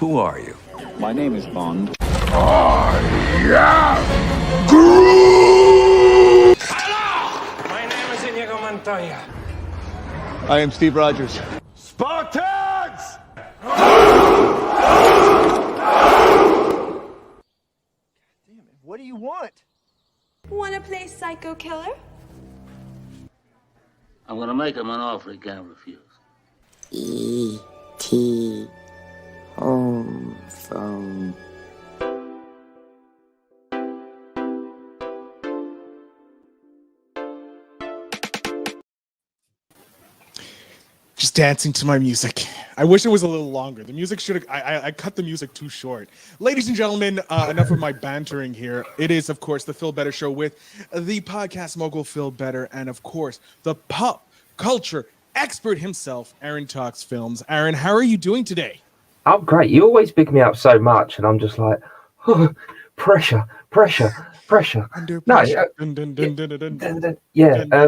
Who are you? My name is Bond. I am Groot! Hello! My name is Inigo Montoya. I am Steve Rogers. Spartans! Damn it, what do you want? Wanna play Psycho Killer? I'm gonna make him an offer he can't refuse. E.T. Home phone. Just dancing to my music. I wish it was a little longer. The music should have, I cut the music too short. Ladies and gentlemen, enough of my bantering here. It is, of course, the Phil Better Show with the podcast mogul Phil Better, and of course, the pop culture expert himself, Aaron Talks Films. Aaron, how are you doing today? I'm great. You always big me up so much, and I'm just like, oh, pressure. Under No, pressure. yeah. I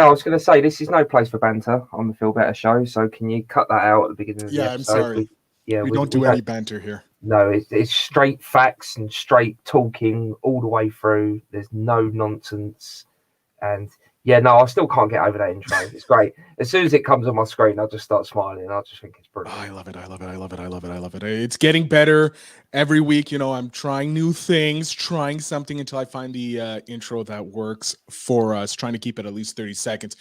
was going to say this is no place for banter on the Feel Better Show. So can you cut that out at the beginning of the episode? I'm sorry. We don't do any banter here. No, it's straight facts and straight talking all the way through. There's no nonsense, and I still can't get over that intro. It's great. As soon as it comes on my screen, I just start smiling. I just think it's brilliant. Oh, I love it. It's getting better every week. You know, I'm trying new things, trying something until I find the intro that works for us, trying to keep it at least 30 seconds.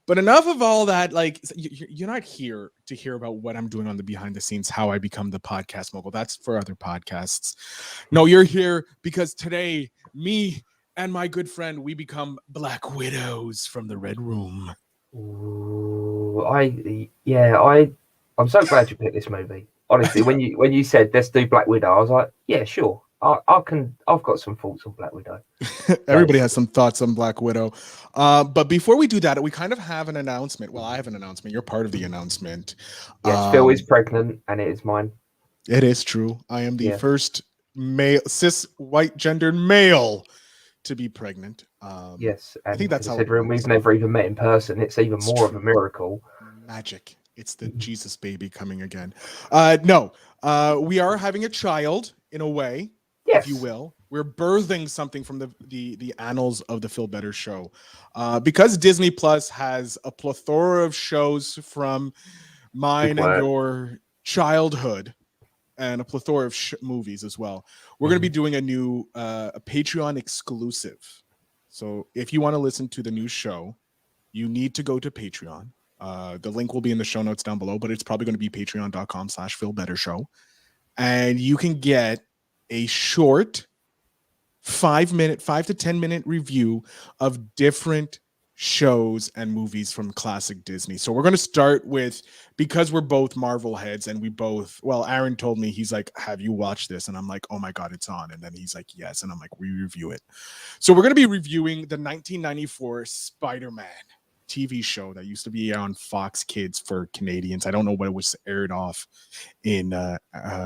But enough of all that. Like, you're not here to hear about what I'm doing on the behind the scenes, how I become the podcast mogul. That's for other podcasts. No, you're here because today, me and my good friend, we become Black Widows from the Red Room. Ooh, I'm so glad you picked this movie. Honestly, when you said let's do Black Widow, I was like, yeah, sure. I've got some thoughts on Black Widow. Everybody has some thoughts on Black Widow. But before we do that, we kind of have an announcement. Well, I have an announcement. You're part of the announcement. Yes, Phil is pregnant, and it is mine. It is true. I am the first male, cis, white gendered male to be pregnant. Yes, and I think that's how we've never even met in person. It's even more of a miracle. Magic. It's the Jesus baby coming again. We are having a child in a way, yes, if you will. We're birthing something from the annals of the Phil Better Show, because Disney Plus has a plethora of shows from mine and your childhood, and a plethora of movies as well. We're going to be doing a new a Patreon exclusive. So if you want to listen to the new show, you need to go to Patreon. The link will be in the show notes down below, but it's probably going to be patreon.com/Phil Better Show. And you can get a short 5 to 10 minute review of different shows and movies from classic Disney. So we're going to start with, because we're both Marvel heads, and Aaron told me, he's like, have you watched this? And I'm like, oh my God, it's on. And then he's like, yes. And I'm like, we review it. So we're going to be reviewing the 1994 Spider-Man TV show that used to be on Fox Kids for Canadians. I don't know what it was aired off in,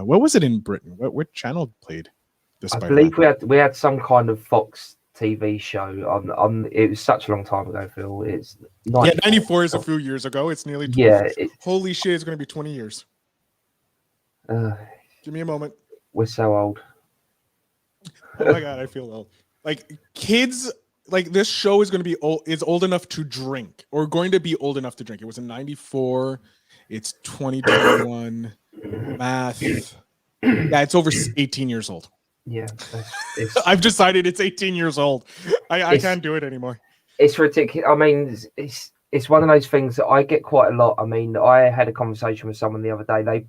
what was it in Britain? What channel played the Spider-Man? I believe we had some kind of Fox TV show on it was such a long time ago, Phil. It's 94 is a few years ago. It's nearly 20 years. Holy shit, it's going to be 20 years. Give me a moment. We're so old. Oh my God, I feel old. Like, kids, like, this show is going to be old enough to drink, or going to be old enough to drink. It was in 94. It's 2021. Math. Yeah, it's over 18 years old. Yeah, I've decided it's 18 years old. I can't do it anymore. It's ridiculous. I mean, it's one of those things that I get quite a lot. I mean, I had a conversation with someone the other day.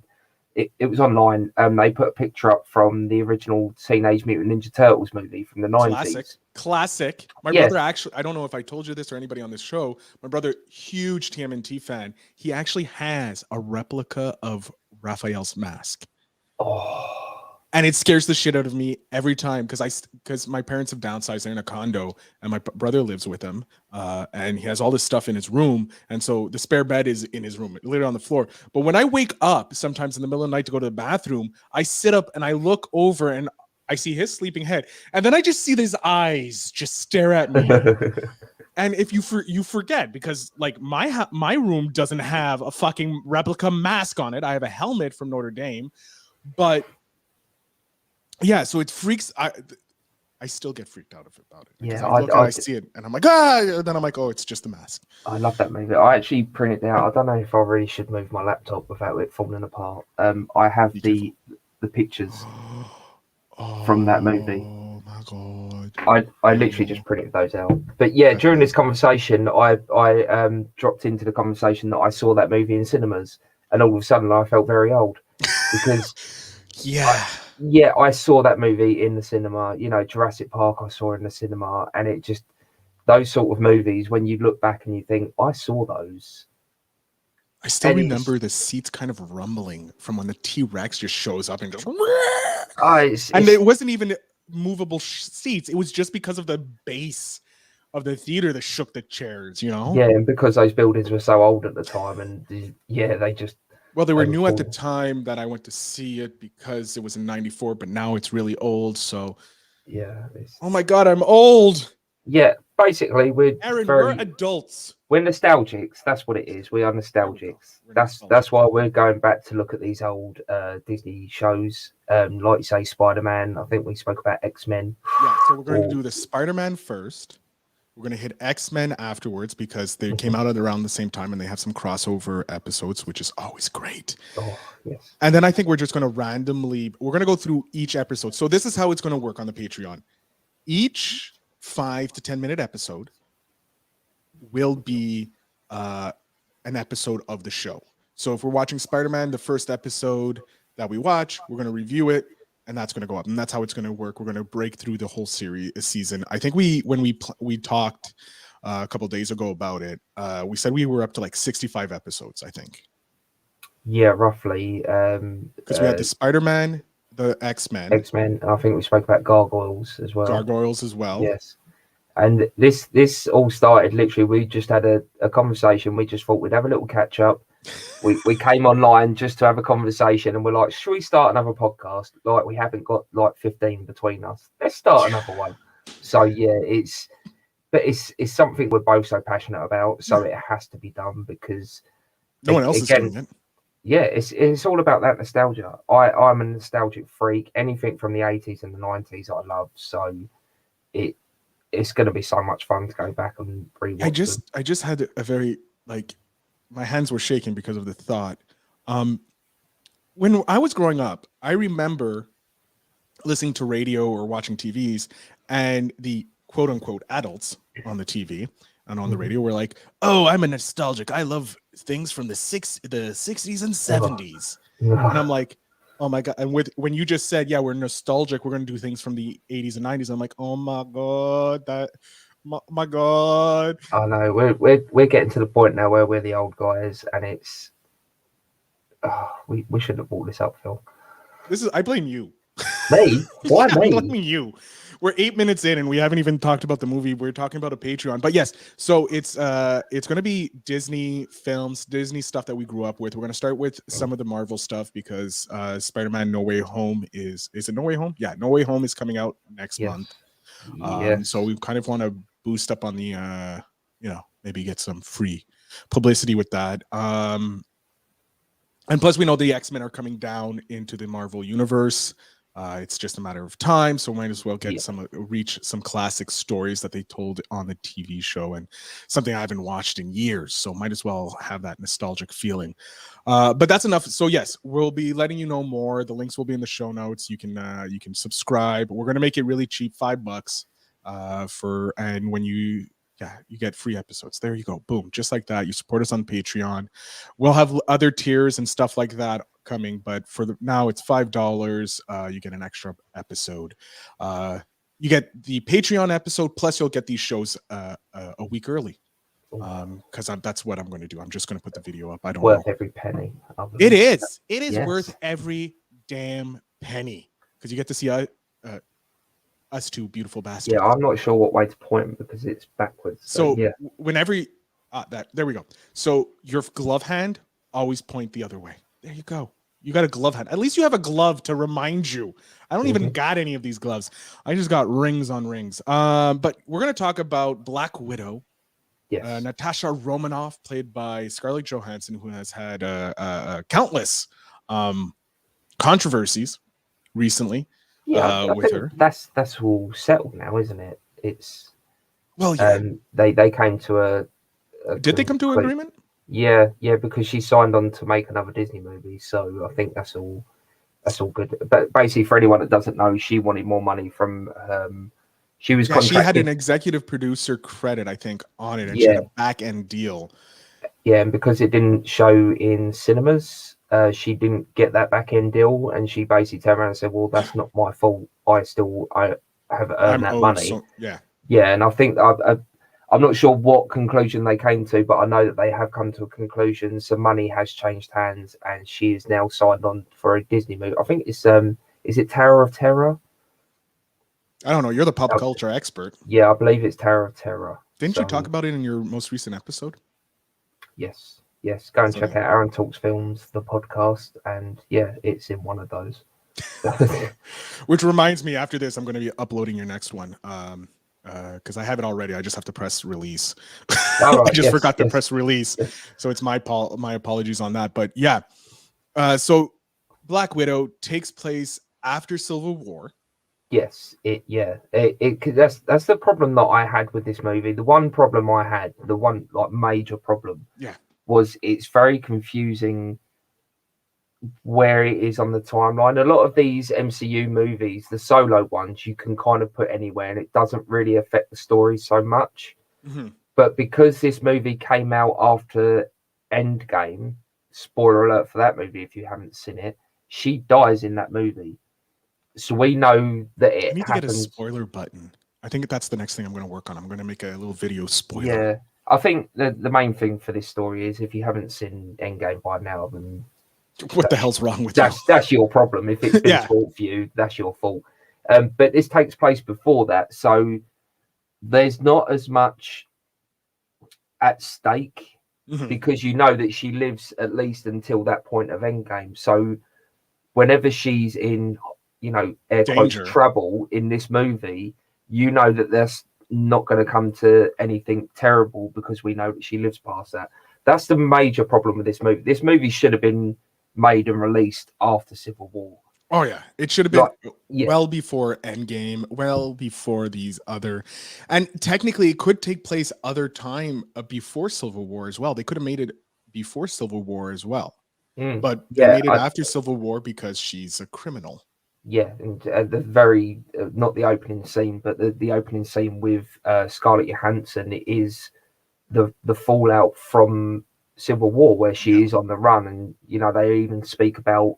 It was online. They put a picture up from the original Teenage Mutant Ninja Turtles movie from the 90s. Classic. My brother actually, I don't know if I told you this or anybody on this show, my brother, huge TMNT fan. He actually has a replica of Raphael's mask. Oh. And it scares the shit out of me every time, because my parents have downsized. They're in a condo, and my brother lives with him, and he has all this stuff in his room. And so the spare bed is in his room, literally on the floor. But when I wake up, sometimes in the middle of the night to go to the bathroom, I sit up and I look over and I see his sleeping head, and then I just see his eyes just stare at me. And if you forget, because like my room doesn't have a fucking replica mask on it. I have a helmet from Notre Dame. But yeah, so it freaks. I still get freaked out about it. Because Yeah, I see it and I'm like, and then I'm like, oh, it's just a mask. I love that movie. I actually printed it out. I don't know if I really should move my laptop without it falling apart. I have the pictures from that movie. Oh my god! I literally just printed those out. But yeah, during this conversation, I dropped into the conversation that I saw that movie in cinemas, and all of a sudden I felt very old because yeah, I saw that movie in the cinema. You know, Jurassic Park I saw in the cinema, and it just those sort of movies when you look back and you think I saw those. I still remember the seats kind of rumbling from when the T-Rex just shows up and just. And it wasn't even movable seats. It was just because of the base of the theater that shook the chairs, you know? Yeah, and because those buildings were so old at the time, and they just. Well, they were new at the time that I went to see it because it was in '94, but now it's really old. So. Yeah. Oh my God, I'm old. Yeah, basically we're adults. We're nostalgics. That's what it is. We are nostalgics. That's why we're going back to look at these old Disney shows. Like you say, Spider-Man. I think we spoke about X-Men. Yeah, so we're going to do the Spider-Man first. We're going to hit X-Men afterwards because they came out at around the same time and they have some crossover episodes, which is always great. Oh, yes. And then I think we're just going to we're going to go through each episode. So this is how it's going to work on the Patreon. Each 5 to 10 minute episode will be an episode of the show. So if we're watching Spider-Man, the first episode that we watch, we're going to review it, and that's going to go up. And that's how it's going to work. We're going to break through the whole season. I think when we talked a couple days ago about it, we said we were up to like 65 episodes, I think. Yeah, roughly. Because we had the Spider-Man, the X-Men. X-Men. I think we spoke about Gargoyles as well. Gargoyles as well. Yes. And this all started literally. We just had a conversation. We just thought we'd have a little catch up. We came online just to have a conversation, and we're like, should we start another podcast? Like, we haven't got like 15 between us. Let's start another one. So yeah, it's something we're both so passionate about. So it has to be done because no one else is doing it. Yeah, it's all about that nostalgia. I'm a nostalgic freak. Anything from the 80s and the 90s I love. So it's going to be so much fun to go back and rewatch. I just had a very my hands were shaking because of the thought. When I was growing up, I remember listening to radio or watching TVs, and the quote unquote adults on the TV and on the radio were like, "Oh, I'm a nostalgic. I love things from the 60s and 70s." And I'm like, oh my God. And when you just said, yeah, we're nostalgic, we're going to do things from the 80s and 90s. I'm like, oh my God, my God. I know we're getting to the point now where we're the old guys, and it's we shouldn't have brought this up, Phil. I blame you. Me? Why me? I'm blaming you. We're 8 minutes in and we haven't even talked about the movie. We're talking about a Patreon. But yes, so it's going to be Disney films, Disney stuff that we grew up with. We're going to start with some of the Marvel stuff because Spider-Man No Way Home is it No Way Home? Yeah, No Way Home is coming out next month. So we kind of want to boost up on the maybe get some free publicity with that. And plus we know the X-Men are coming down into the Marvel universe. It's just a matter of time, so might as well get reach some classic stories that they told on the TV show, and something I haven't watched in years. So might as well have that nostalgic feeling. But that's enough. So yes, we'll be letting you know more. The links will be in the show notes. You can subscribe. We're gonna make it really cheap, $5 and when you get free episodes. There you go. Boom. Just like that. You support us on Patreon. We'll have other tiers and stuff like that coming, but now it's $5. You get an extra episode. You get the Patreon episode, plus you'll get these shows a week early. Because that's what I'm going to do. I'm just going to put the video up. I don't worth know. Every penny. It is. It is worth every damn penny because you get to see us two beautiful bastards. Yeah, I'm not sure what way to point because it's backwards. So whenever there we go. So your glove hand, always point the other way. There you go. You got a glove hand. At least you have a glove to remind you. I don't even got any of these gloves. I just got rings on rings. But we're going to talk about Black Widow. Yes. Natasha Romanoff, played by Scarlett Johansson, who has had countless controversies recently I with think her. That's all settled now, isn't it? It's Well, yeah. They came to a Did they come to an agreement? Yeah, because she signed on to make another Disney movie, so I think that's all good. But basically, for anyone that doesn't know, she wanted more money from. She was Yeah, she had contracted. an executive producer credit, I think, on it, and she had a back end deal. Yeah, and because it didn't show in cinemas, she didn't get that back end deal, and she basically turned around and said, "Well, that's not my fault. I have earned that money." So, yeah. Yeah, and I think I'm not sure what conclusion they came to, but I know that they have come to a conclusion. So money has changed hands, and she is now signed on for a Disney movie. I think it's is it Tower of Terror? I don't know. You're the pop culture expert. Yeah, I believe it's Tower of Terror. Didn't you talk about it in your most recent episode? Yes. Go and check out Aaron Talks Films, the podcast, and yeah, it's in one of those. Which reminds me, after this, I'm going to be uploading your next one. Because I have it already. I just have to press release. Right, I just forgot to press release. So it's my apologies on that. But yeah. So Black Widow takes place after Civil War. Yes, that's the problem that I had with this movie. The one problem I had, the one like major problem, was it's very confusing where it is on the timeline. A lot of these MCU movies, the solo ones, you can kind of put anywhere, and it doesn't really affect the story so much. Mm-hmm. But because this movie came out after Endgame, spoiler alert for that movie if you haven't seen it, she dies in that movie. So we know that it I need to happens. get a spoiler button. I think that's the next thing I'm going to work on. I'm going to make a little video spoiler. Yeah, I think the main thing for this story is if you haven't seen Endgame by now, then what the hell's wrong with you? That's your problem. If it's been taught for you, that's your fault. But this takes place before that, so there's not as much at stake because you know that she lives at least until that point of Endgame. So whenever she's in, air quotes, trouble in this movie, you know that there's not going to come to anything terrible because we know that she lives past that. That's the major problem with this movie. This movie should have been made and released after Civil War. Oh yeah, it should have been well before Endgame, well before these other, and technically it could take place other time before Civil War as well. They could have made it before Civil War as well, but they made it after Civil War because she's a criminal. Yeah, and the very not the opening scene, but the opening scene with Scarlett Johansson is the fallout from Civil War, where she is on the run, and they even speak about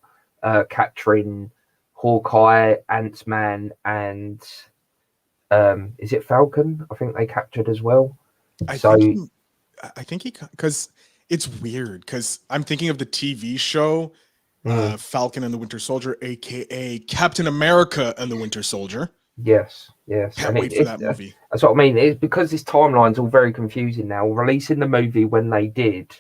capturing Hawkeye, Ant-Man, and is it Falcon? I think they captured as well. I think he because it's weird because I'm thinking of the TV show Falcon and the Winter Soldier, aka Captain America and the Winter Soldier. Yes. Can't wait for that movie. That's what I mean. It's because this timeline's all very confusing now. Releasing the movie when they did,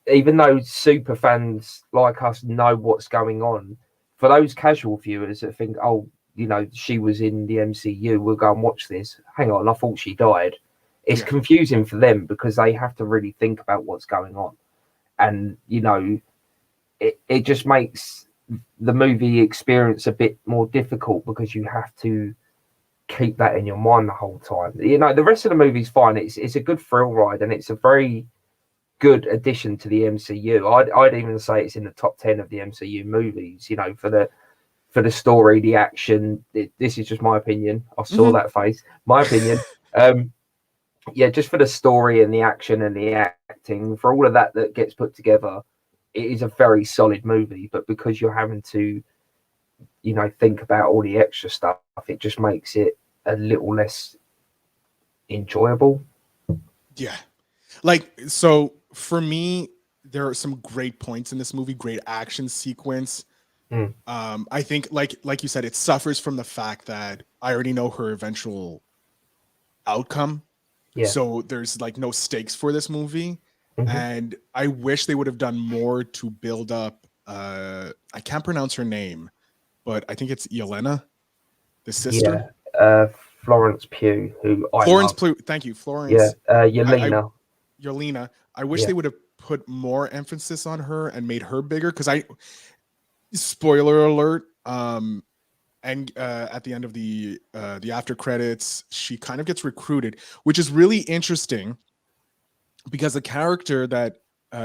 even though super fans like us know what's going on, for those casual viewers that think, she was in the MCU, we'll go and watch this. Hang on, I thought she died. It's confusing for them because they have to really think about what's going on. And, it just makes the movie experience a bit more difficult because you have to keep that in your mind the whole time. The rest of the movie's fine. It's a good thrill ride, and it's a very good addition to the MCU. I'd even say it's in the top 10 of the MCU movies, for the story, the action. This is just my opinion. I saw that face. My opinion. Just for the story and the action and the acting, for all of that gets put together, it is a very solid movie. But because you're having to, think about all the extra stuff, it just makes it a little less enjoyable. Yeah. So for me, there are some great points in this movie, great action sequence. I think like you said, it suffers from the fact that I already know her eventual outcome. Yeah. So there's no stakes for this movie. And I wish they would have done more to build up I can't pronounce her name, but I think it's Yelena, the sister. Florence Pugh, Pugh. Thank you, Florence. Yelena. Yelena. I wish they would have put more emphasis on her and made her bigger, because spoiler alert. And at the end of the after credits, she kind of gets recruited, which is really interesting because the character that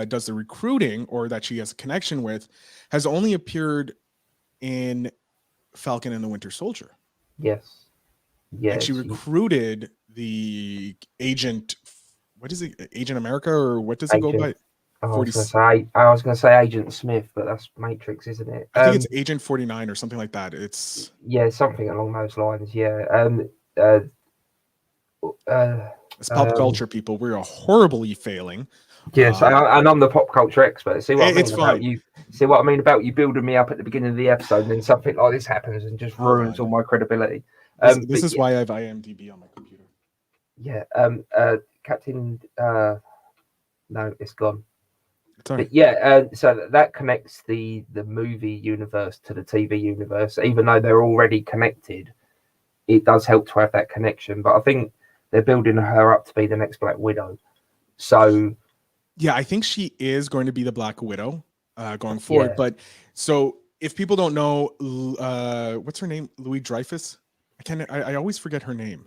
does the recruiting, or that she has a connection with, has only appeared in Falcon and the Winter Soldier. Yes. Yeah. And she recruited the agent. What is it? Agent America, or what does it go by? I was going to say Agent Smith, but that's Matrix, isn't it? I think it's Agent 49 or something like that. It's something along those lines. Yeah. It's pop culture, people. We're horribly failing. Yes, and I'm the pop culture expert. See what I mean it's about fine. you? See what I mean about you building me up at the beginning of the episode, and then something like this happens and just ruins all my credibility. This is why I have IMDb on my computer. Yeah. Captain. No, it's gone. It's all right. But yeah, so that connects the movie universe to the TV universe. Even though they're already connected, it does help to have that connection. But I think they're building her up to be the next Black Widow. So yeah, I think she is going to be the Black Widow going forward. Yeah. But so if people don't know, what's her name? Louis Dreyfus. I always forget her name.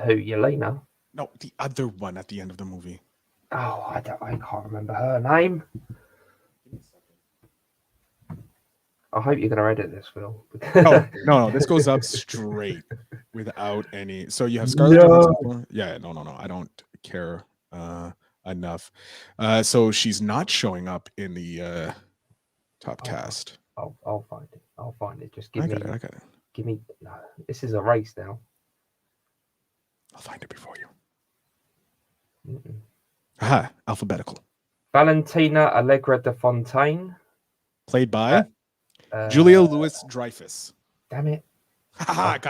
Who? Yelena? No, the other one at the end of the movie. Oh, I can't remember her name. I hope you're going to edit this, Phil. No, this goes up straight without any. So you have Scarlett Johansson. Yeah, no. I don't care enough. So she's not showing up in the top cast. I'll find it. I'll find it. Just I got it. Give me. No, this is a race now. I'll find it before you. Mm-mm. Aha, alphabetical. Valentina Allegra de Fontaine. Played by Julia Louis Dreyfus. Damn it.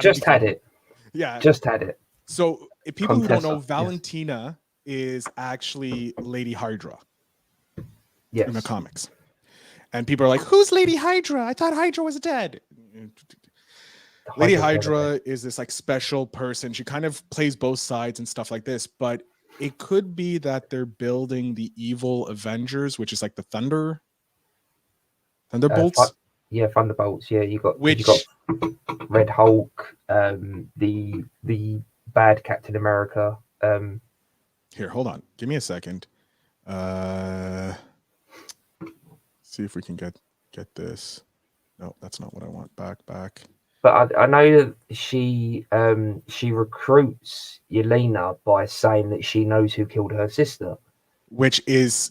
Just had it. Yeah. Just had it. So if people who don't know, Contessa, Valentina is actually Lady Hydra Yes. in the comics. And people are like, who's Lady Hydra? I thought Hydra was dead. Lady Hydra is this like special person. She kind of plays both sides and stuff like this, but it could be that they're building the evil Avengers, which is like the Thunderbolts. Thunderbolts. Yeah, you got Red Hulk, the bad Captain America. Here, hold on. Give me a second. See if we can get this. No, that's not what I want. Back. But I know that she recruits Yelena by saying that she knows who killed her sister, which is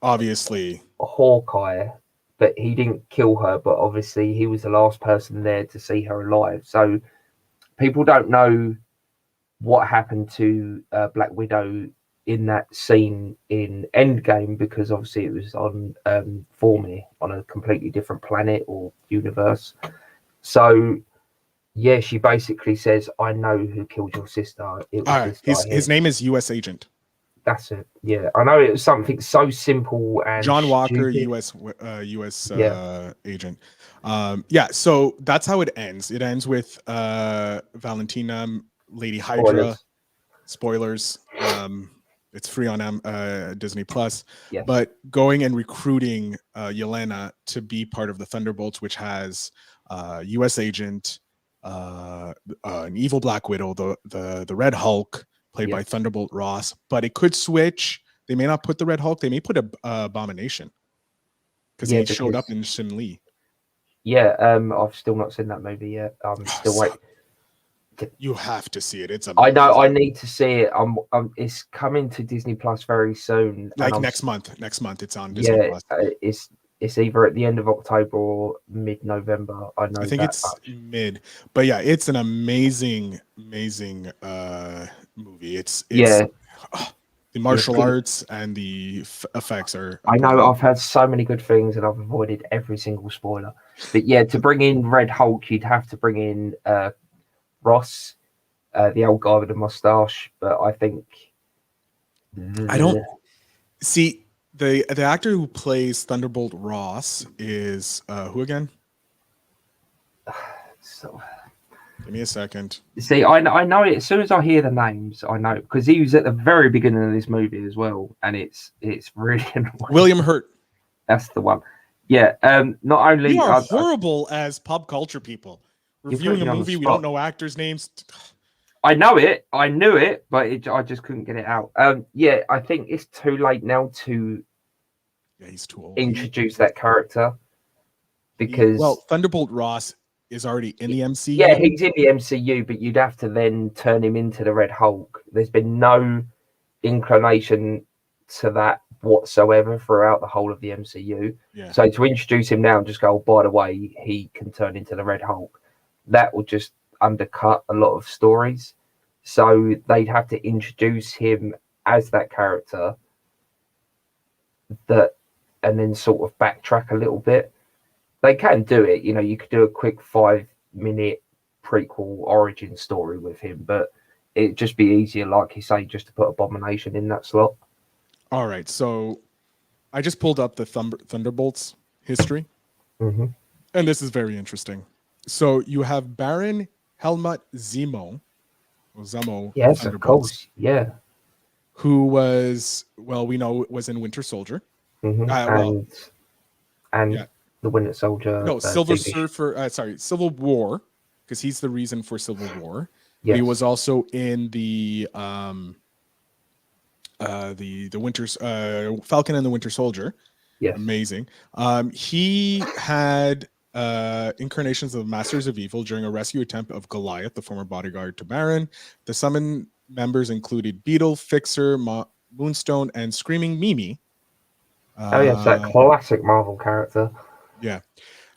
obviously Hawkeye. But he didn't kill her. But obviously, he was the last person there to see her alive. So people don't know what happened to Black Widow in that scene in Endgame, because obviously it was on Vormir, on a completely different planet or universe. So, yeah, she basically says, "I know who killed your sister." It was his name is U.S. Agent. That's it. Yeah, I know it was something so simple and John Walker, stupid. U.S. Agent. So that's how it ends. It ends with Valentina, Lady Hydra. Spoilers. It's free on Disney Plus. Yes. But going and recruiting Yelena to be part of the Thunderbolts, which has U.S. Agent, an evil Black Widow, the Red Hulk, played by Thunderbolt Ross. But it could switch. They may not put the Red Hulk. They may put a Abomination because he showed up in Sim Lee. Yeah, I've still not seen that movie yet. I'm still waiting. You have to see it. It's I know. I need to see it. It's coming to Disney Plus very soon. Like next month. Next month, it's on Disney Plus. It's either at the end of October or mid-November. I think it's mid. But yeah, it's an amazing movie. It's the martial arts and the effects are. I know. I've heard so many good things, and I've avoided every single spoiler. But yeah, to bring in Red Hulk, you'd have to bring in Ross, the old guy with the mustache. But I think I don't see the actor who plays Thunderbolt Ross is who again? Give me a second. See, I know it as soon as I hear the names. I know because he was at the very beginning of this movie as well, and it's really annoying. William Hurt. That's the one. Yeah. Not only We are horrible as pop culture people. Reviewing putting a me on the movie, we spot. don't know actors' names. I know it. I knew it, but I just couldn't get it out. Yeah, I think it's too late now to Yeah, he's too old. introduce that character because Well, Thunderbolt Ross is already in the MCU. yeah, he's in the MCU, but you'd have to then turn him into the Red Hulk. There's been no inclination to that whatsoever throughout the whole of the MCU. Yeah. So to introduce him now and just go, oh, by the way, he can turn into the Red Hulk, that will just undercut a lot of stories. So they'd have to introduce him as that character and then sort of backtrack a little bit. They can do it, you could do a quick 5-minute prequel origin story with him, but it'd just be easier, like you say, just to put Abomination in that slot. All right, so I just pulled up the Thunderbolts history, Mm-hmm. and this is very interesting. So you have Baron Helmut Zemo, or Zemo, Yes, of Thunderbolts, course. Yeah. who was, well, we know was in Winter Soldier. Mm-hmm. Well, and yeah. the Winter Soldier. No, Silver TV. Surfer. Civil War, because he's the reason for Civil War. Yes. He was also in the Winter Falcon and the Winter Soldier. Yes. Amazing. He had incarnations of Masters of Evil during a rescue attempt of Goliath, the former bodyguard to Baron. The summon members included Beetle, Fixer, Moonstone, and Screaming Mimi. Oh yes, that classic Marvel character. Yeah.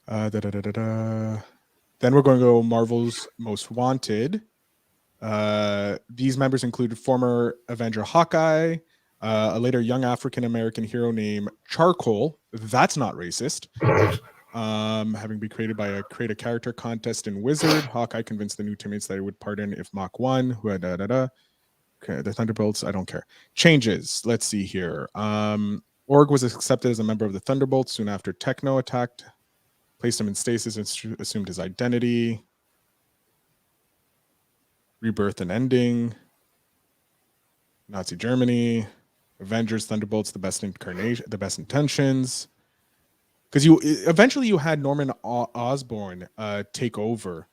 Then we're going to go Marvel's Most Wanted. These members included former Avenger Hawkeye, a later young African-American hero named Charcoal. That's not racist. Having been created by a create a character contest in Wizard, Hawkeye convinced the new teammates that he would pardon if Mach 1, who had Okay, the Thunderbolts, I don't care. Changes. Let's see here. Org was accepted as a member of the Thunderbolts soon after Techno attacked, placed him in stasis, and assumed his identity. Rebirth and Ending. Nazi Germany. Avengers, Thunderbolts, the best incarnation, the best intentions. Because eventually you had Norman Osborn take over.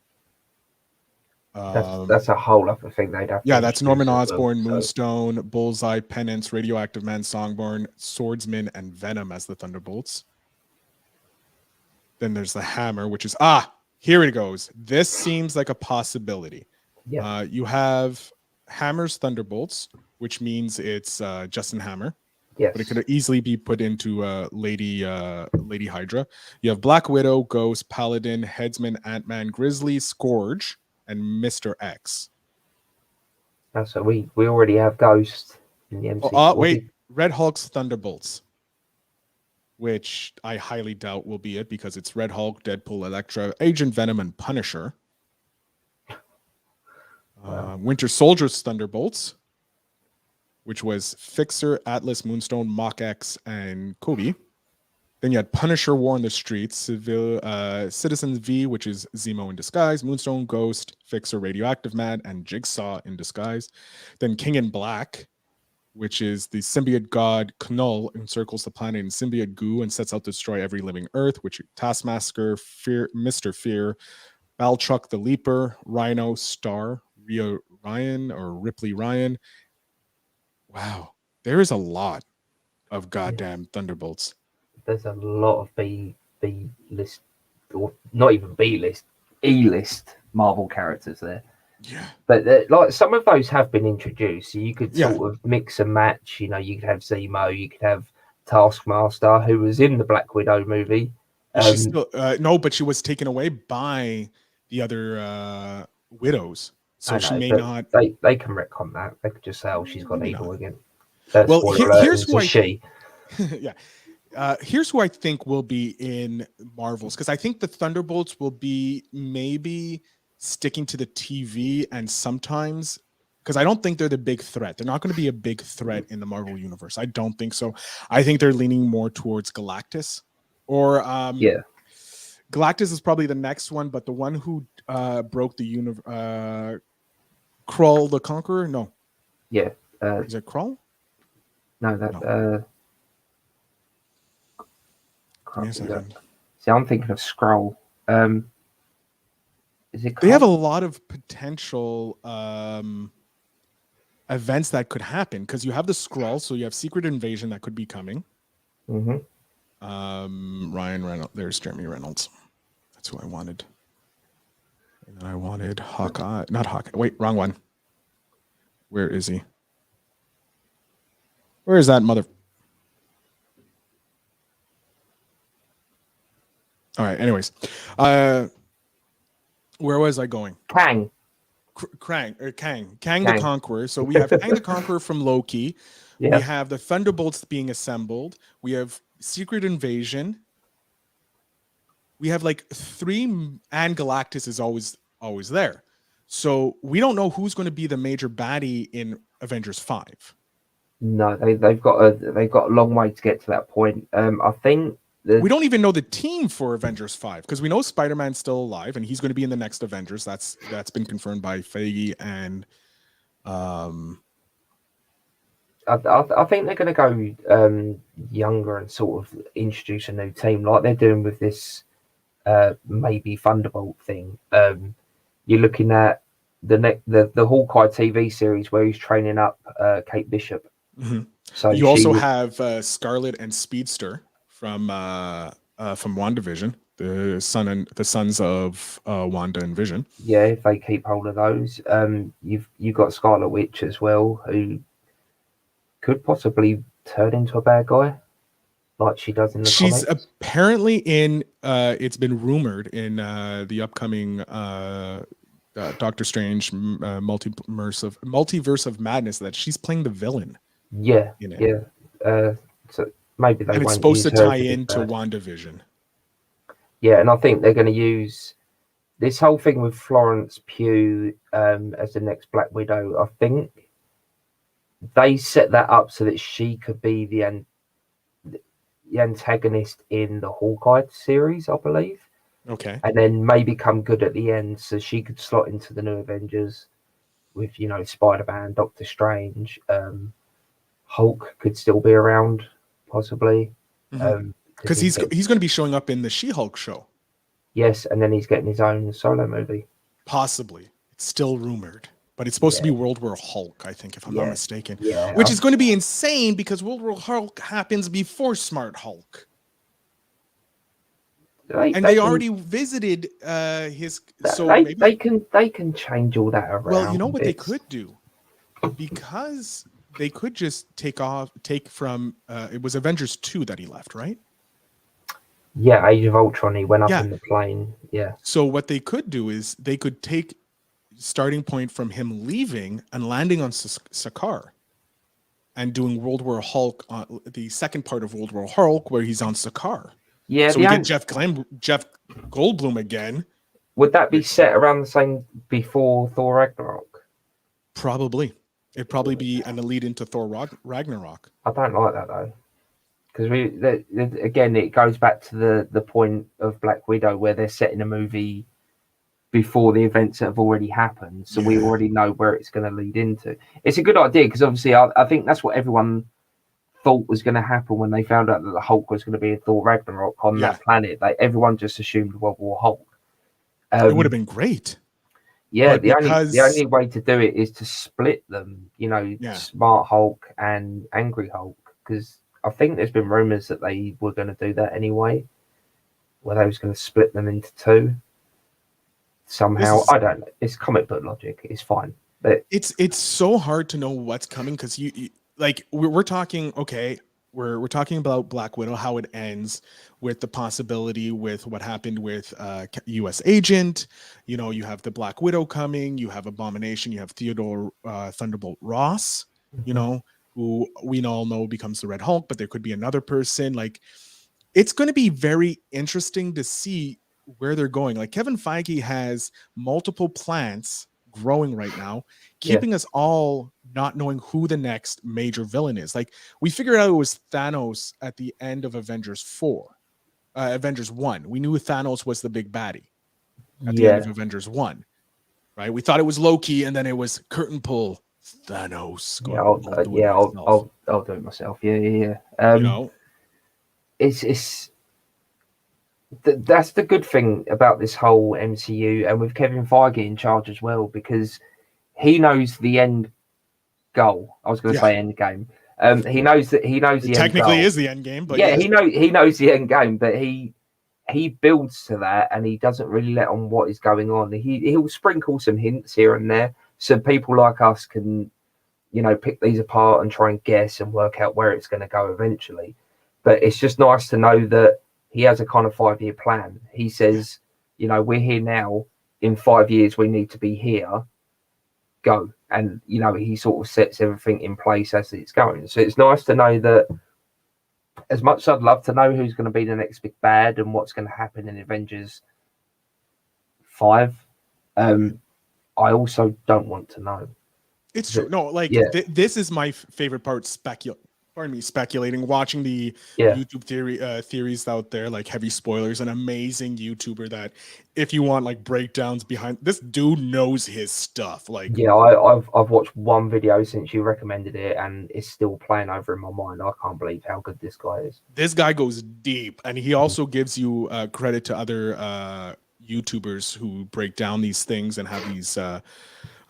That's a whole other thing they'd have. Yeah, that's Norman introduce as well, Osborn, so- Moonstone, Bullseye, Penance, Radioactive Man, Songborn, Swordsman, and Venom as the Thunderbolts. Then there's the Hammer, which is here it goes. This seems like a possibility. Yeah. You have Hammer's Thunderbolts, which means it's Justin Hammer, Yes. but it could easily be put into Lady Hydra. You have Black Widow, Ghost, Paladin, Headsman, Ant-Man, Grizzly, Scourge, and Mr. X. So we already have Ghost in the MCU. Wait, Red Hulk's Thunderbolts, which I highly doubt will be it because it's Red Hulk, Deadpool, Elektra, Agent Venom, and Punisher. Winter Soldier's Thunderbolts, which was Fixer, Atlas, Moonstone, Mach X, and Kobe. Then you had Punisher, War in the Streets, Citizen V, which is Zemo in disguise, Moonstone, Ghost, Fixer, Radioactive Man, and Jigsaw in disguise. Then King in Black, which is the symbiote god Knull, encircles the planet in symbiote goo and sets out to destroy every living Earth, which Taskmasker, Mr. Fear, Balchuk the Leaper, Rhino, Star, Rio Ryan or Ripley Ryan. Wow, there is a lot of goddamn Thunderbolts. There's a lot of B list, or not even B list, E list Marvel characters there. Yeah, But like some of those have been introduced, so you could Yeah. sort of mix and match. You could have Zemo, you could have Taskmaster, who was in the Black Widow movie. she's still, no, but she was taken away by the other widows, so I she know, may but not. They can retcon that. They could just say, "Oh, she's gone Maybe evil not. again." Well, Spoiler alert, here's it's a why. she. Yeah. Here's who I think will be in Marvels, because I think the Thunderbolts will be maybe sticking to the TV, and sometimes because I don't think they're the big threat. They're not going to be a big threat in the Marvel universe. I don't think so. I think they're leaning more towards Galactus, or Yeah. Galactus is probably the next one, but the one who broke the universe, Krull the Conqueror. No, Yeah. is it Krull? No, that Give me a second. See, I'm thinking of Skrull. Is it? They have a lot of potential events that could happen because you have the Skrull, so you have Secret Invasion that could be coming. Mm-hmm. Ryan Reynolds. There's Jeremy Reynolds. That's who I wanted. And then I wanted Hawkeye. Not Hawkeye. Wait, wrong one. Where is he? Where is that mother? All right. Anyways, where was I going? Kang. Kang the Conqueror. So we have Kang the Conqueror from Loki. Yeah. We have the Thunderbolts being assembled. We have Secret Invasion. We have like 3, and Galactus is always there. So we don't know who's going to be the major baddie in Avengers 5. No, they've got a long way to get to that point. I think we don't even know the team for Avengers 5 because we know Spider-Man's still alive and he's going to be in the next Avengers. That's been confirmed by Feige and I think they're going to go younger and sort of introduce a new team like they're doing with this maybe Thunderbolt thing. You're looking at the Hawkeye TV series where he's training up Kate Bishop. Mm-hmm. So you also have Scarlet and Speedster from WandaVision, the sons of Wanda and Vision. Yeah, if they keep hold of those, you've got Scarlet Witch as well, who could possibly turn into a bad guy, like she does in the She's comics. Apparently in. It's been rumored in the upcoming Doctor Strange multiverse of madness that she's playing the villain. Yeah, in it. yeah. So maybe they. And it's supposed to tie into WandaVision. Yeah, and I think they're going to use this whole thing with Florence Pugh as the next Black Widow. I think they set that up so that she could be the antagonist in the Hawkeye series, I believe. Okay. And then maybe come good at the end, so she could slot into the new Avengers with, Spider-Man, Doctor Strange. Hulk could still be around, possibly. Because he's going to be showing up in the She-Hulk show. Yes, and then he's getting his own solo movie. Possibly. It's still rumored. But it's supposed to be World War Hulk, I think, if I'm not mistaken. Yeah. Which is going to be insane because World War Hulk happens before Smart Hulk. They already visited his. So they can change all that around. Well, you know what they could do, because they could just take from. It was Avengers 2 that he left, right? Yeah, Age of Ultron. He went up in the plane. Yeah. So what they could do is they could take starting point from him leaving and landing on Sakaar, and doing World War Hulk, the second part of World War Hulk, where he's on Sakaar. Yeah, so we get Jeff Goldblum again. Would that be set around the same before Thor Ragnarok? Probably. It'd probably be an lead into Thor Ragnarok. I don't like that though, because again it goes back to the point of Black Widow where they're setting a movie before the events that have already happened, so we already know where it's going to lead into. It's a good idea because obviously I think that's what everyone thought was going to happen when they found out that the Hulk was going to be in Thor Ragnarok on that planet. Everyone just assumed World War Hulk. It would have been great. Yeah, the only way to do it is to split them. Smart Hulk and Angry Hulk, because I think there's been rumors that they were going to do that anyway, where they was going to split them into 2 somehow. I don't know. It's comic book logic. It's fine, but it's so hard to know what's coming because you like we're talking we're talking about Black Widow, how it ends with the possibility with what happened with US Agent. You have the Black Widow coming, you have Abomination, you have Theodore Thunderbolt Ross, who we all know becomes the Red Hulk, but there could be another person. Like, it's going to be very interesting to see where they're going. Like, Kevin Feige has multiple plants growing right now, keeping us all not knowing who the next major villain is. Like, we figured out it was Thanos at the end of Avengers 1. We knew Thanos was the big baddie at the end of Avengers 1, right? We thought it was Loki, and then it was curtain pull Thanos. I'll do it myself. Yeah. It's That's the good thing about this whole MCU, and with Kevin Feige in charge as well, because he knows the end goal. I was going to say end game. He knows the It end technically goal. is the end game, but Yeah, yes. he knows the end game, but he builds to that, and he doesn't really let on what is going on. He'll sprinkle some hints here and there, so people like us can, pick these apart and try and guess and work out where it's going to go eventually. But it's just nice to know that he has a kind of 5-year plan. He says, we're here now. In 5 years, we need to be here. Go. And, he sort of sets everything in place as it's going. So it's nice to know that, as much as I'd love to know who's going to be the next big bad and what's going to happen in Avengers 5, I also don't want to know. It's true. No, this is my favorite part. Speculating, watching the YouTube theories out there, like Heavy Spoilers, an amazing YouTuber that, if you want like breakdowns behind, this dude knows his stuff. Like, yeah, I've watched one video since you recommended it, and it's still playing over in my mind. I can't believe how good this guy is. This guy goes deep, and he also gives you credit to other YouTubers who break down these things and have these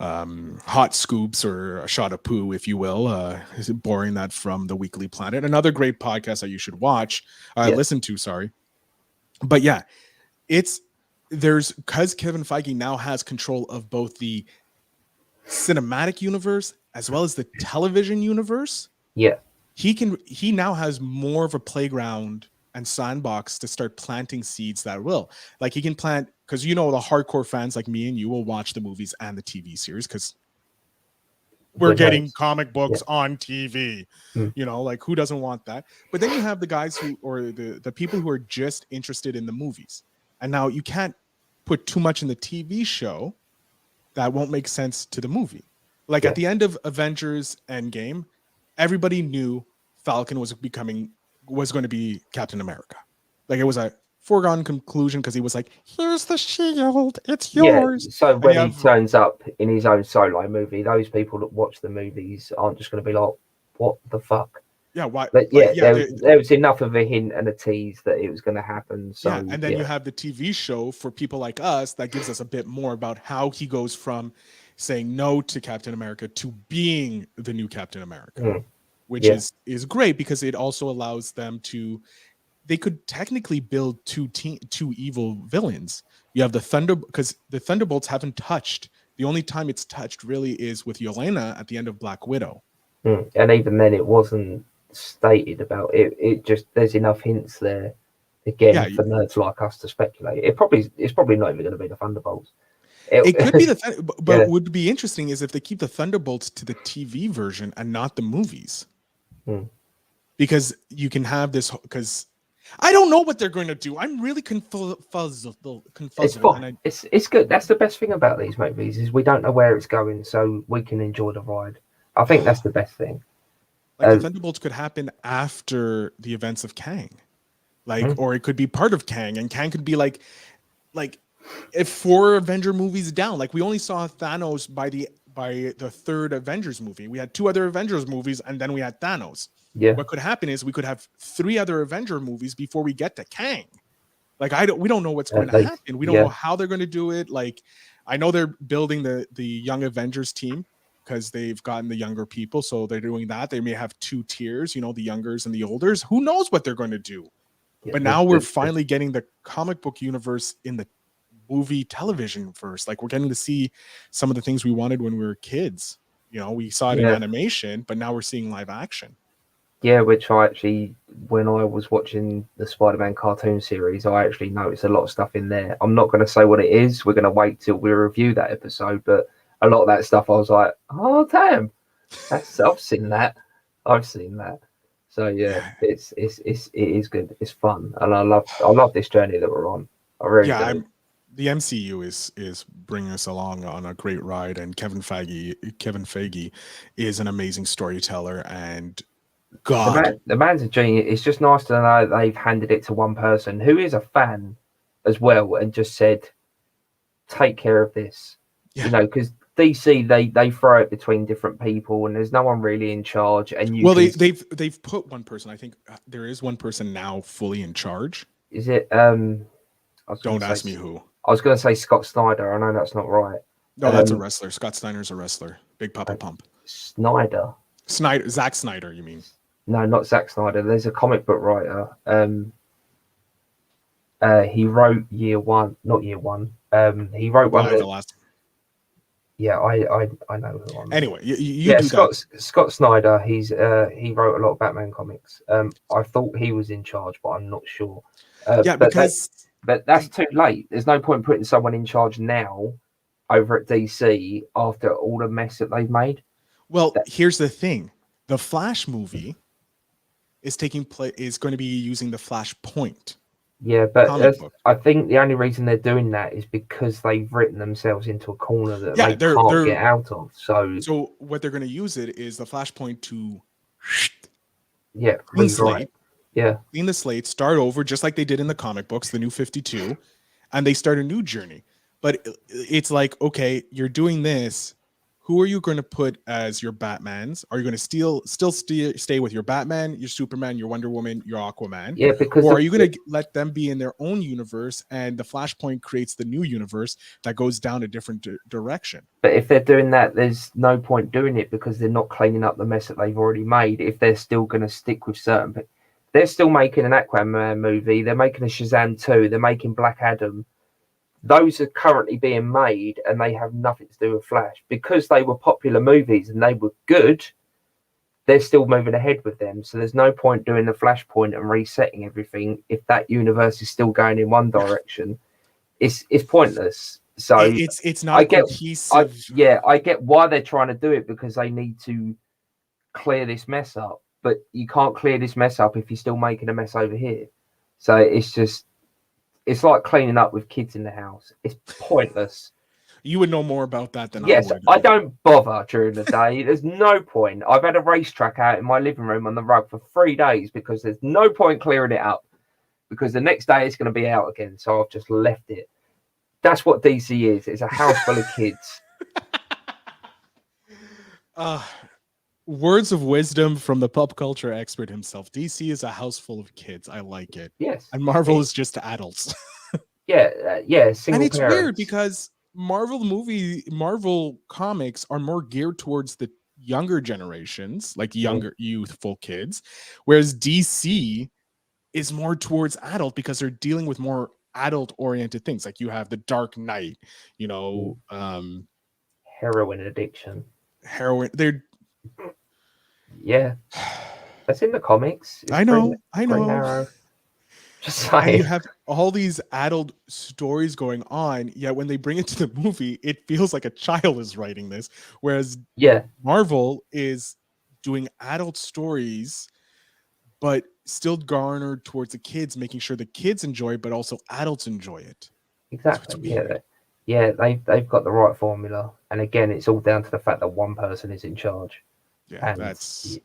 hot scoops, or a shot of poo, if you will, borrowing that from the Weekly Planet, another great podcast that you should watch, listen to, sorry. But yeah, because Kevin Feige now has control of both the cinematic universe as well as the television universe. Yeah, he now has more of a playground and sandbox to start planting seeds that will, like, he can plant, because the hardcore fans like me and you will watch the movies and the TV series because we're getting comic books on TV. Like, who doesn't want that? But then you have the guys or the people who are just interested in the movies, and now you can't put too much in the TV show that won't make sense to the movie. Like at the end of Avengers Endgame, everybody knew Falcon was going to be Captain America. Like, it was a foregone conclusion because he was like, here's the shield, it's yours. Yeah, so when he turns up in his own solo movie, those people that watch the movies aren't just going to be like, what the fuck? Yeah, why? But there was enough of a hint and a tease that it was going to happen. So, and then you have the TV show for people like us that gives us a bit more about how he goes from saying no to Captain America to being the new Captain America. Which is great because it also allows them to, they could technically build two evil villains. You have because the Thunderbolts haven't touched. The only time it's touched really is with Yelena at the end of Black Widow. And even then it wasn't stated about it. It just, there's enough hints there again for nerds like us to speculate. It's probably not even going to be the Thunderbolts. It could be but what would be interesting is if they keep the Thunderbolts to the TV version and not the movies. Because you can have this, because I don't know what they're going to do. I'm really confuzzled. It's fun. It's good. That's the best thing about these movies is we don't know where it's going, so we can enjoy the ride. I think that's the best thing. Like the Thunderbolts could happen after the events of Kang, or it could be part of Kang, and Kang could be like if 4 Avenger movies down. Like, we only saw Thanos by the third Avengers movie. We had 2 other Avengers movies, and then we had Thanos. Yeah. What could happen is we could have 3 other Avenger movies before we get to Kang. Like, we don't know what's going to happen. We don't know how they're going to do it. Like, I know they're building the Young Avengers team because they've gotten the younger people, so they're doing that. They may have 2 tiers, the youngers and the olders. Who knows what they're going to do? But now we're finally getting the comic book universe in the movie television verse. Like, we're getting to see some of the things we wanted when we were kids. We saw it in animation, but now we're seeing live action. Yeah, which I actually, when I was watching the Spider-Man cartoon series, I actually noticed a lot of stuff in there. I'm not going to say what it is. We're going to wait till we review that episode, but a lot of that stuff I was like, oh damn, I've seen that. So yeah, it is good. It's fun, and I love this journey that we're on. I really do. The MCU is bringing us along on a great ride, and Kevin Feige is an amazing storyteller, and the man's a genius. It's just nice to know that they've handed it to one person who is a fan as well, and just said, "Take care of this," because DC they throw it between different people, and there's no one really in charge. And they've put one person. I think there is one person now fully in charge. Is it? Don't ask me who. I was going to say Scott Snyder. I know that's not right. No, that's a wrestler. Scott Steiner's a wrestler. Big Papa Pump. Snyder. Zack Snyder, you mean? No, not Zack Snyder. There's a comic book writer. He wrote Year One, not Year One. He wrote one. The last. Yeah, I know who I'm. Anyway, you do Scott Snyder. He wrote a lot of Batman comics. I thought he was in charge, but I'm not sure. But that's too late. There's no point putting someone in charge now over at DC after all the mess that they've made. Well, here's the thing: the Flash movie is taking place. Is going to be using the Flashpoint. Yeah, but I think the only reason they're doing that is because they've written themselves into a corner that they can't get out of. So what they're going to use it is the Flashpoint to clean slate. Yeah, clean the slate, start over, just like they did in the comic books, the New 52, and they start a new journey. But it's like, okay, you're doing this. Who are you going to put as your Batmans? Are you going to still stay with your Batman, your Superman, your Wonder Woman, your Aquaman? Yeah, because or are you going to let them be in their own universe, and the Flashpoint creates the new universe that goes down a different direction? But if they're doing that, there's no point doing it because they're not cleaning up the mess that they've already made. If they're still going to stick with certain, but they're still making an Aquaman movie, they're making a Shazam 2, they're making Black Adam. Those are currently being made and they have nothing to do with Flash. Because they were popular movies and they were good, they're still moving ahead with them. So there's no point doing the Flashpoint and resetting everything if that universe is still going in one direction. It's pointless. So it's not cohesive. I get why they're trying to do it because they need to clear this mess up. But you can't clear this mess up if you're still making a mess over here. So it's like cleaning up with kids in the house. It's pointless. You would know more about that than yes, I would. I don't bother during the day. There's no point. I've had a racetrack out in my living room on the rug for 3 days because there's no point clearing it up because the next day it's going to be out again. So I've just left it. That's what DC is. It's a house full of kids. Words of wisdom from the pop culture expert himself. DC is a house full of kids. I like it. Yes. And Marvel is just adults. Yeah. And it's parents. weird because Marvel comics are more geared towards the younger generations, like younger youthful kids, whereas DC is more towards adult because they're dealing with more adult oriented things. Like you have the Dark Knight, heroin addiction. They're that's in the comics. I know. Just saying. You have all these adult stories going on, yet when they bring it to the movie, it feels like a child is writing this. Whereas Marvel is doing adult stories, but still garnered towards the kids, making sure the kids enjoy it, but also adults enjoy it. Exactly. They've got the right formula. And again, it's all down to the fact that one person is in charge. Yeah, and it's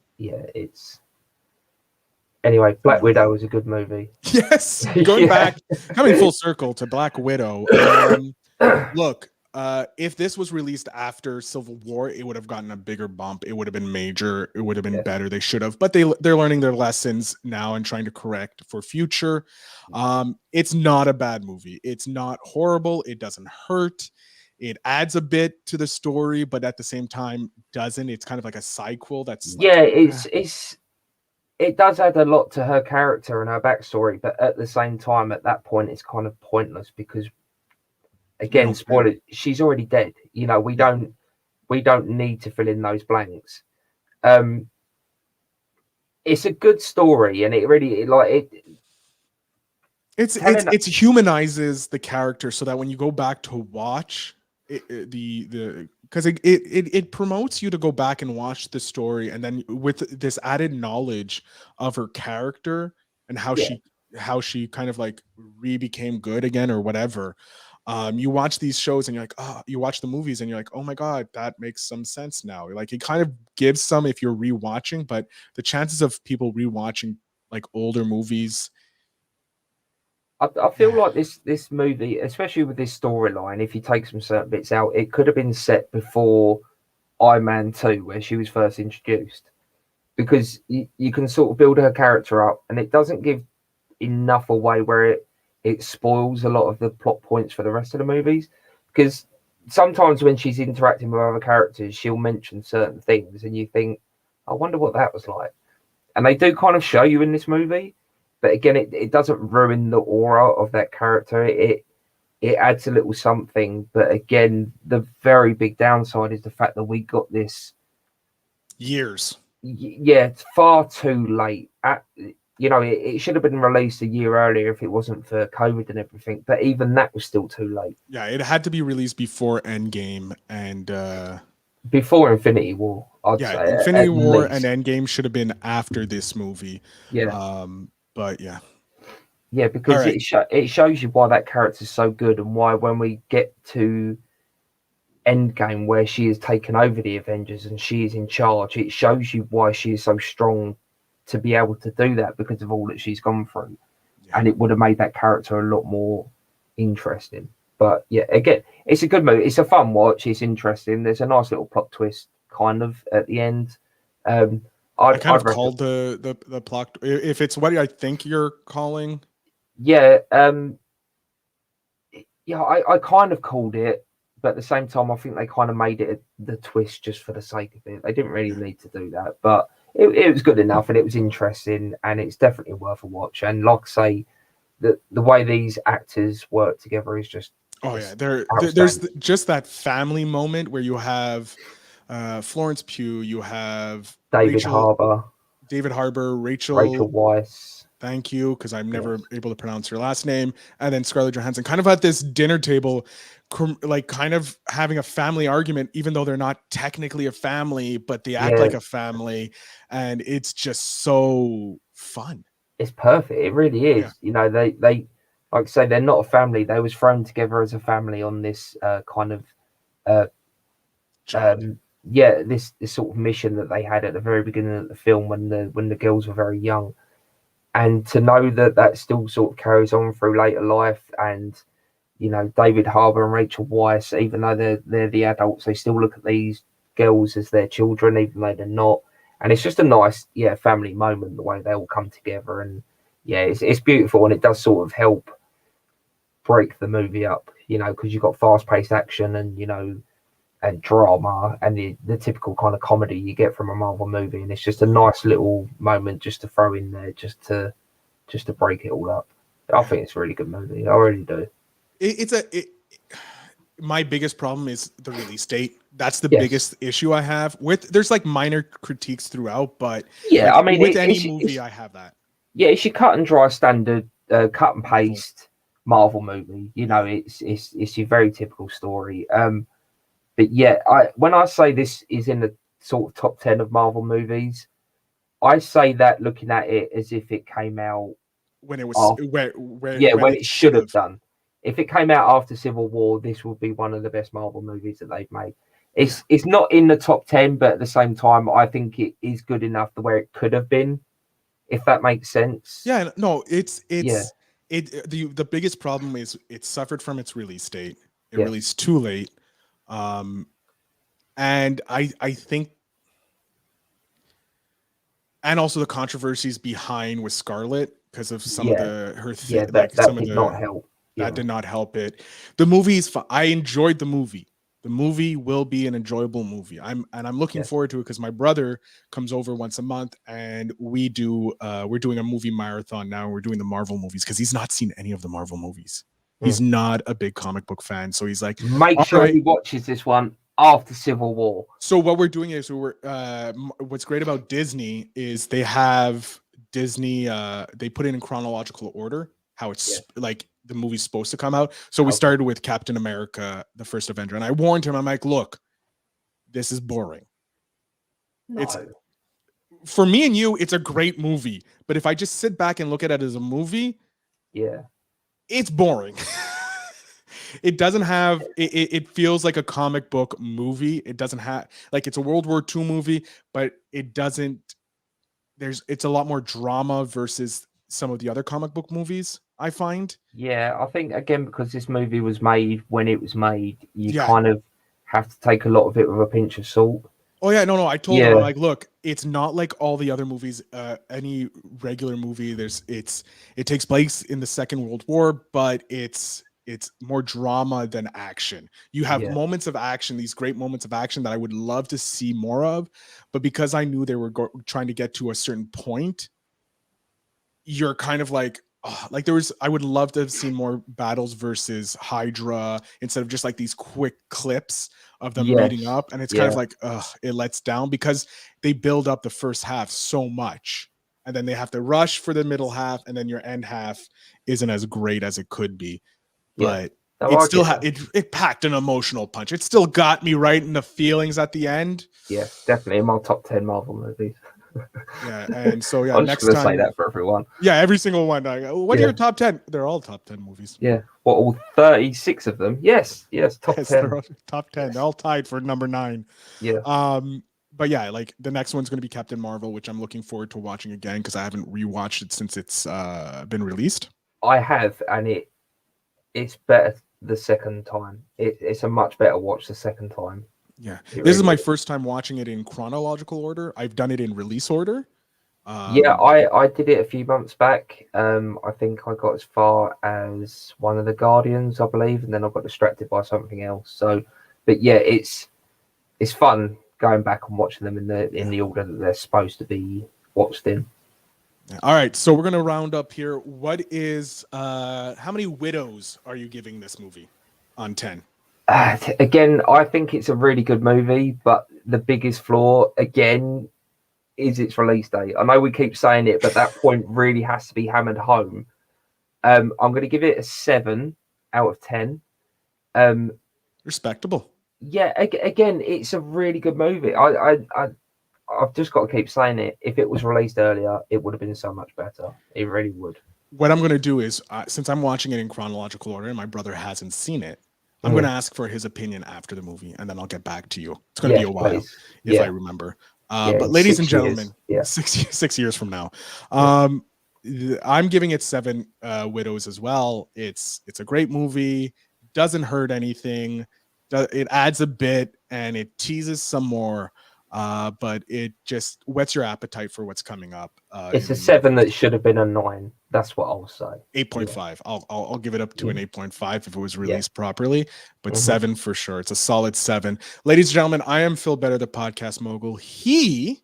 anyway. Black Widow was a good movie. Yes, going back, coming full circle to Black Widow. Look, if this was released after Civil War, it would have gotten a bigger bump. It would have been major. It would have been better. They should have, but they're learning their lessons now and trying to correct for future. It's not a bad movie. It's not horrible. It doesn't hurt. It adds a bit to the story, but at the same time doesn't. It's kind of like a sequel. It does add a lot to her character and her backstory, but at the same time, at that point, it's kind of pointless because, again, spoiler, she's already dead. We don't need to fill in those blanks. It's a good story, and it humanizes the character so that when you go back to watch because it promotes you to go back and watch the story, and then with this added knowledge of her character and how she kind of like became good again or whatever. You watch these shows and you're like, you watch the movies and you're like, oh my God, that makes some sense now. Like it kind of gives some if you're rewatching, but the chances of people rewatching like older movies. I feel like this movie, especially with this storyline, if you take some certain bits out, it could have been set before Iron Man 2, where she was first introduced. Because you can sort of build her character up, and it doesn't give enough away where it spoils a lot of the plot points for the rest of the movies. Because sometimes when she's interacting with other characters, she'll mention certain things, and you think, I wonder what that was like. And they do kind of show you in this movie, but again, it doesn't ruin the aura of that character. It adds a little something, but again, the very big downside is the fact that we got this years. Yeah, it's far too late. It should have been released a year earlier if it wasn't for COVID and everything. But even that was still too late. Yeah, it had to be released before Endgame and before Infinity War. I'd say Infinity War and Endgame should have been after this movie. Yeah. But yeah. Yeah, because right. it shows you why that character's so good, and why when we get to Endgame, where she has taken over the Avengers and she is in charge, it shows you why she is so strong to be able to do that, because of all that she's gone through. Yeah. And it would have made that character a lot more interesting. But yeah, again, it's a good movie. It's a fun watch. It's interesting. There's a nice little plot twist kind of at the end. I kind of called the plot. If it's what I think you're calling. Yeah. I kind of called it, but at the same time, I think they kind of made it the twist just for the sake of it. They didn't really need to do that, but it was good enough, and it was interesting, and it's definitely worth a watch. And like I say, the way these actors work together is just there's just that family moment where you have Florence Pugh, you have David Harbour, Rachel Weisz. Thank you, because I'm never able to pronounce her last name. And then Scarlett Johansson, kind of at this dinner table, like kind of having a family argument, even though they're not technically a family, but they act like a family. And it's just so fun. It's perfect. It really is. Yeah. They like I say, they're not a family. They was thrown together as a family on this this sort of mission that they had at the very beginning of the film when the girls were very young. And to know that still sort of carries on through later life, and David Harbour and Rachel Weisz, even though they're the adults, they still look at these girls as their children, even though they're not. And it's just a nice, family moment, the way they all come together, and it's beautiful, and it does sort of help break the movie up, because you've got fast-paced action and and drama and the typical kind of comedy you get from a Marvel movie, and it's just a nice little moment just to throw in there, just to break it all up. I think it's a really good movie. I really do. My biggest problem is the release date. That's the biggest issue I have with. There's like minor critiques throughout, but I mean, with any movie, I have that. Yeah, it's your cut and dry standard, cut and paste Marvel movie. It's your very typical story. But when I say this is in the sort of top 10 of Marvel movies, I say that looking at it as if it came out when it was when it should have done. If it came out after Civil War, this would be one of the best Marvel movies that they've made. It's not in the top 10, but at the same time, I think it is good enough the way it could have been, if that makes sense. Yeah, no, the biggest problem is it suffered from its release date. It released too late. And I think, and also the controversies behind with Scarlett because of some of her things. That did not help. That did not help it. The movie is fun. I enjoyed the movie. The movie will be an enjoyable movie. I'm looking forward to it because my brother comes over once a month, and we're doing a movie marathon now. We're doing the Marvel movies because he's not seen any of the Marvel movies. He's not a big comic book fan, so he's like, make sure he watches this one after Civil War. So what we're doing is what's great about Disney is they have Disney. They put it in chronological order how it's like the movie's supposed to come out. So we started with Captain America, the first Avenger, and I warned him. I'm like, look, this is boring. No. It's for me and you. It's a great movie, but if I just sit back and look at it as a movie, it's boring. It doesn't have it feels like a comic book movie. It doesn't have it's a World War II movie, but it doesn't it's a lot more drama versus some of the other comic book movies, I find. I think again because this movie was made when it was made, you kind of have to take a lot of it with a pinch of salt. Oh yeah, no, I told him, like, look, it's not like all the other movies. Any regular movie, it takes place in the Second World War, but it's more drama than action. You have moments of action, these great moments of action that I would love to see more of, but because I knew they were trying to get to a certain point, you're kind of like, oh, like I would love to have seen more battles versus Hydra instead of just like these quick clips of them meeting up. And it's kind of like, it lets down because they build up the first half so much and then they have to rush for the middle half, and then your end half isn't as great as it could be. But it still it packed an emotional punch. It still got me right in the feelings at the end. Yeah, definitely in my top 10 Marvel movies. Yeah, and so I'm next just gonna time say that for everyone. Yeah, every single one. What are your top 10? They're all top 10 movies. Yeah, what, all 36 of them? Yes, top 10. They're all top 10. They're all tied for number 9. Yeah. But yeah, like the next one's going to be Captain Marvel, which I'm looking forward to watching again because I haven't rewatched it since it's been released. I have, and it's better the second time. It's a much better watch the second time. Yeah, this is my first time watching it in chronological order. I've done it in release order. I did it a few months back. I think I got as far as one of the Guardians, I believe, and then I got distracted by something else. So, but yeah, it's fun going back and watching them in the order that they're supposed to be watched in. All right, so we're gonna round up here. What is how many widows are you giving this movie on 10? Again, I think it's a really good movie, but the biggest flaw again is its release date. I know we keep saying it, but that point really has to be hammered home. I'm going to give it a 7 out of 10. Respectable. Yeah, again, it's a really good movie. I've just got to keep saying it. If it was released earlier, it would have been so much better. It really would. What I'm going to do is, since I'm watching it in chronological order and my brother hasn't seen it, I'm going to ask for his opinion after the movie, and then I'll get back to you. It's going to be a while if I remember. But ladies and gentlemen, 6 years from now, I'm giving it 7 widows as well. It's a great movie. Doesn't hurt anything. It adds a bit and it teases some more. But it just whets your appetite for what's coming up. It's a 7 that should have been a 9. That's what I'll say. 8.5. I'll give it up to an 8.5 if it was released properly, but 7 for sure. It's a solid 7. Ladies and gentlemen, I am Phil Better, the podcast mogul. He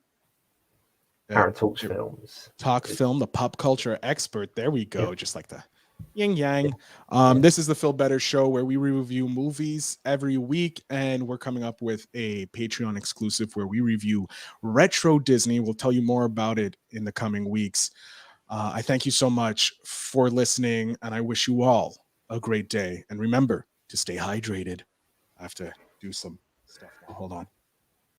Aaron talks films. Talk film, the pop culture expert. There we go. Just like the yin yang. This is the Phil Better Show where we review movies every week, and we're coming up with a Patreon exclusive where we review retro Disney. We'll tell you more about it in the coming weeks. I thank you so much for listening, and I wish you all a great day. And remember to stay hydrated. I have to do some stuff. Hold on.